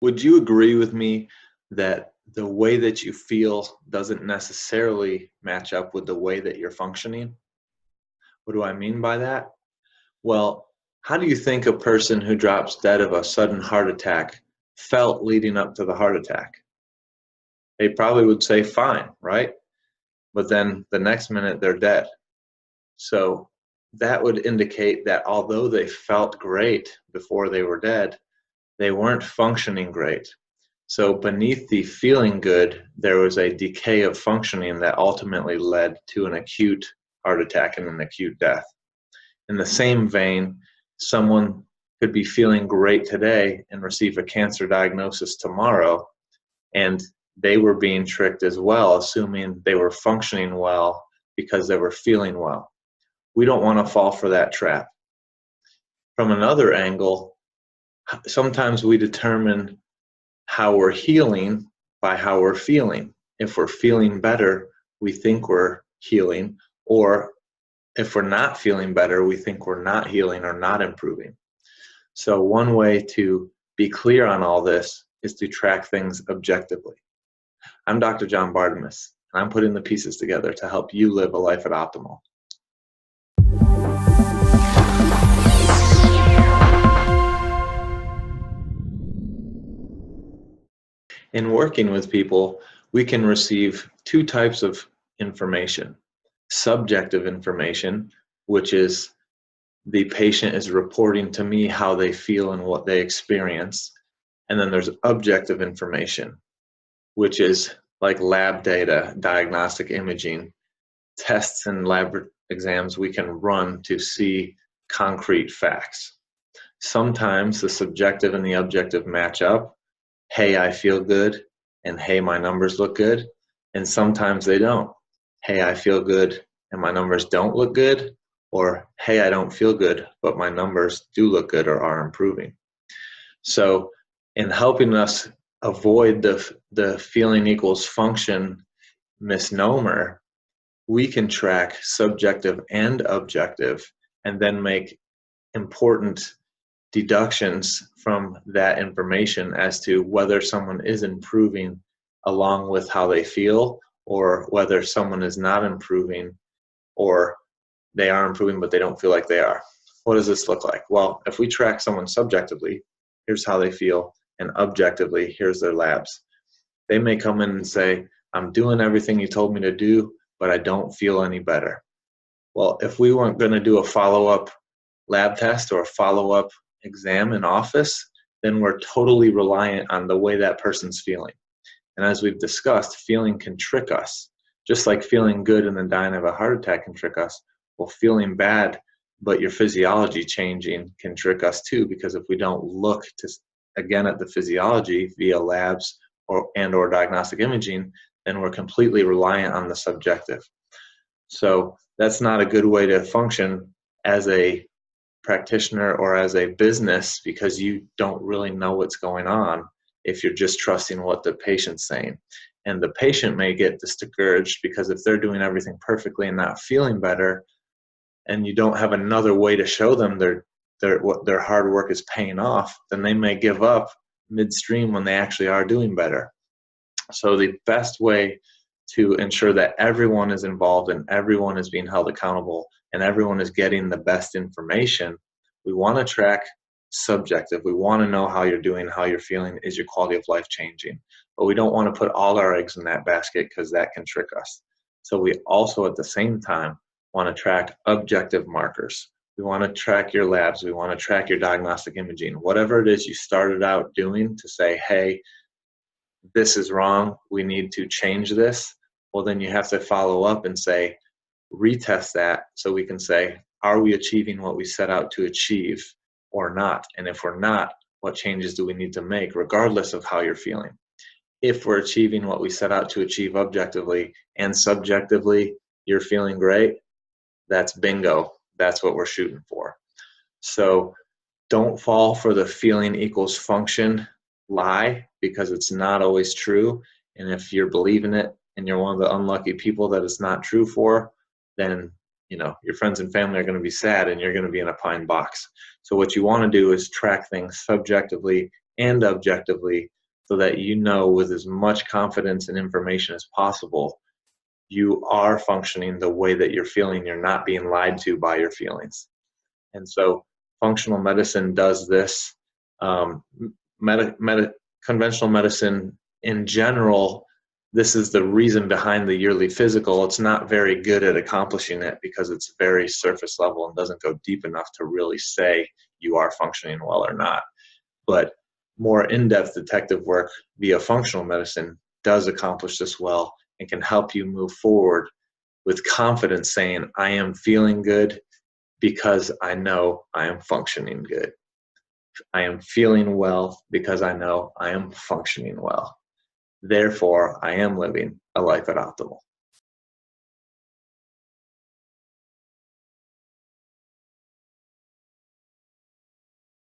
Would you agree with me that the way that you feel doesn't necessarily match up with the way that you're functioning? What do I mean by that? Well, how do you think a person who drops dead of a sudden heart attack felt leading up to the heart attack? They probably would say fine, right? But then the next minute they're dead. So that would indicate that although they felt great before they were dead, they weren't functioning great. So beneath the feeling good, there was a decay of functioning that ultimately led to an acute heart attack and an acute death. In the same vein, someone could be feeling great today and receive a cancer diagnosis tomorrow, and they were being tricked as well, assuming they were functioning well because they were feeling well. We don't want to fall for that trap. From another angle, sometimes we determine how we're healing by how we're feeling. If we're feeling better, we think we're healing, or if we're not feeling better, we think we're not healing or not improving. So one way to be clear on all this is to track things objectively. I'm Dr. John Bartemus, and I'm putting the pieces together to help you live a life at optimal. In working with people, we can receive two types of information. Subjective information, which is the patient is reporting to me how they feel and what they experience. And then there's objective information, which is like lab data, diagnostic imaging, tests and lab exams we can run to see concrete facts. Sometimes the subjective and the objective match up. Hey, I feel good, and hey, my numbers look good. And sometimes they don't. Hey, I feel good, and my numbers don't look good. Or, hey, I don't feel good, but my numbers do look good or are improving. So in helping us avoid the feeling equals function misnomer, we can track subjective and objective and then make important deductions from that information as to whether someone is improving along with how they feel, or whether someone is not improving, or they are improving but they don't feel like they are. What does this look like? Well, if we track someone subjectively, here's how they feel, and objectively, here's their labs. They may come in and say, I'm doing everything you told me to do, but I don't feel any better. Well, if we weren't going to do a follow-up lab test or a follow-up exam in office, then we're totally reliant on the way that person's feeling. And as we've discussed, feeling can trick us. Just like feeling good and then dying of a heart attack can trick us, well, feeling bad but your physiology changing can trick us too, because if we don't look to again at the physiology via labs or diagnostic imaging, then we're completely reliant on the subjective. So that's not a good way to function as a practitioner or as a business, because you don't really know what's going on if you're just trusting what the patient's saying. And the patient may get discouraged because if they're doing everything perfectly and not feeling better, and you don't have another way to show them their hard work is paying off, then they may give up midstream when they actually are doing better. So the best way to ensure that everyone is involved and everyone is being held accountable and everyone is getting the best information, we want to track subjective. We want to know how you're doing, how you're feeling, is your quality of life changing? But we don't want to put all our eggs in that basket, because that can trick us. So we also at the same time want to track objective markers. We want to track your labs. We want to track your diagnostic imaging. Whatever it is you started out doing to say, hey, this is wrong, we need to change this. Well, then you have to follow up and say, retest that so we can say, are we achieving what we set out to achieve or not? And if we're not, what changes do we need to make regardless of how you're feeling? If we're achieving what we set out to achieve objectively and subjectively, you're feeling great, that's bingo. That's what we're shooting for. So don't fall for the feeling equals function lie, because it's not always true. And if you're believing it and you're one of the unlucky people that it's not true for, then your friends and family are going to be sad and you're going to be in a pine box. So what you want to do is track things subjectively and objectively, so that you know with as much confidence and information as possible, you are functioning the way that you're feeling. You're not being lied to by your feelings. And so functional medicine does this. Um, Conventional medicine in general, this is the reason behind the yearly physical. It's not very good at accomplishing it because it's very surface level and doesn't go deep enough to really say you are functioning well or not. But more in-depth detective work via functional medicine does accomplish this well and can help you move forward with confidence, saying, I am feeling good because I know I am functioning good. I am feeling well because I know I am functioning well. Therefore, I am living a life at optimal.